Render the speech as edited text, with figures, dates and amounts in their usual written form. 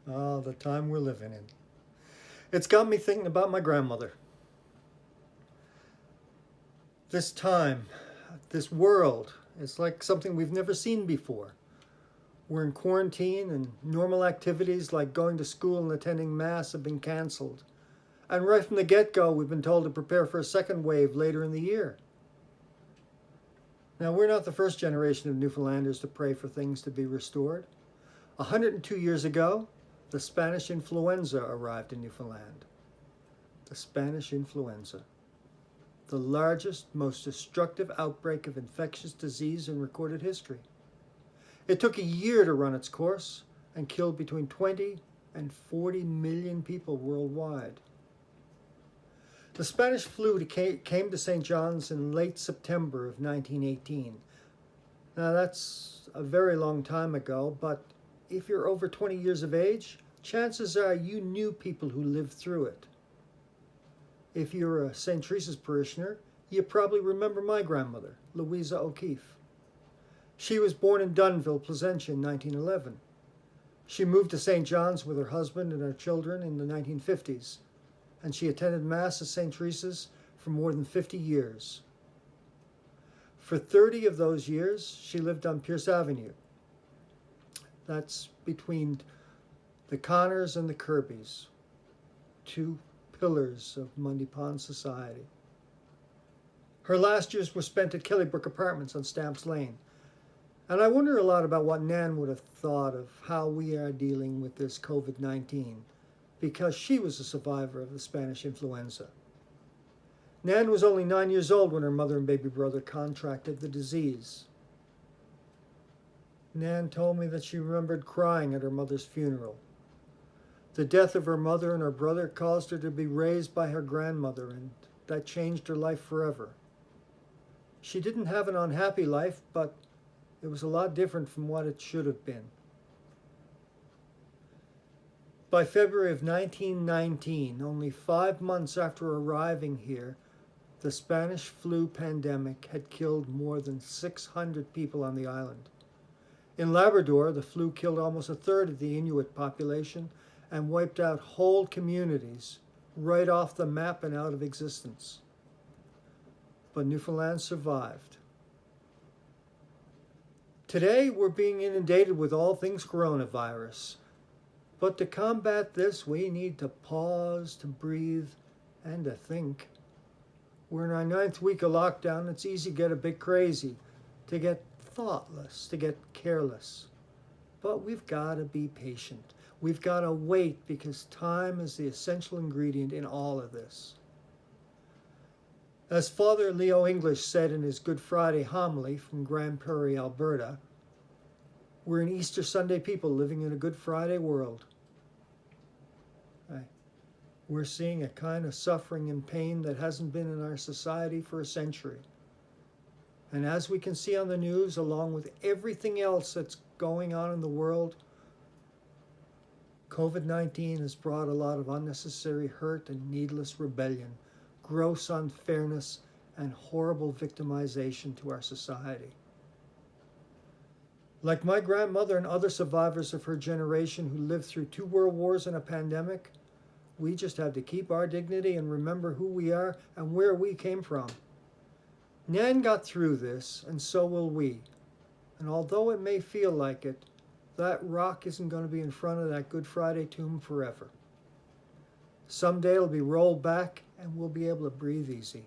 Oh, the time we're living in. It's got me thinking about my grandmother. This time, this world, it's like something we've never seen before. We're in quarantine and normal activities like going to school and attending Mass have been cancelled. And right from the get-go, we've been told to prepare for a second wave later in the year. Now, we're not the first generation of Newfoundlanders to pray for things to be restored. 102 years ago, the Spanish influenza arrived in Newfoundland. The Spanish influenza. The largest, most destructive outbreak of infectious disease in recorded history. It took a year to run its course and killed between 20 and 40 million people worldwide. The Spanish flu came to St. John's in late September of 1918. Now that's a very long time ago, but if you're over 20 years of age, chances are you knew people who lived through it. If you're a St. Teresa's parishioner, you probably remember my grandmother, Teresa O'Keefe. She was born in Dunnville, Placentia in 1911. She moved to St. John's with her husband and her children in the 1950s, and she attended Mass at St. Teresa's for more than 50 years. For 30 of those years, she lived on Pierce Avenue. That's between the Connors and the Kirbys, two pillars of Mundy Pond society. Her last years were spent at Kellybrook Apartments on Stamps Lane. And I wonder a lot about what Nan would have thought of how we are dealing with this COVID-19, because she was a survivor of the Spanish influenza. Nan was only 9 years old when her mother and baby brother contracted the disease. Nan told me that she remembered crying at her mother's funeral. The death of her mother and her brother caused her to be raised by her grandmother, and that changed her life forever. She didn't have an unhappy life, but it was a lot different from what it should have been. By February of 1919, only 5 months after arriving here, the Spanish flu pandemic had killed more than 600 people on the island. In Labrador, the flu killed almost a third of the Inuit population and wiped out whole communities right off the map and out of existence. But Newfoundland survived. Today, we're being inundated with all things coronavirus. But to combat this, we need to pause, to breathe, and to think. We're in our 9th week of lockdown. It's easy to get a bit crazy, to get thoughtless, to get careless. But we've got to be patient. We've got to wait, because time is the essential ingredient in all of this. As Father Leo English said in his Good Friday homily from Grand Prairie, Alberta, we're an Easter Sunday people living in a Good Friday world. We're seeing a kind of suffering and pain that hasn't been in our society for a century. And as we can see on the news, along with everything else that's going on in the world, COVID-19 has brought a lot of unnecessary hurt and needless rebellion, gross unfairness, and horrible victimization to our society. Like my grandmother and other survivors of her generation who lived through 2 world wars and a pandemic, we just have to keep our dignity and remember who we are and where we came from. Nan got through this, and so will we. And although it may feel like it, that rock isn't going to be in front of that Good Friday tomb forever. Someday it'll be rolled back and we'll be able to breathe easy.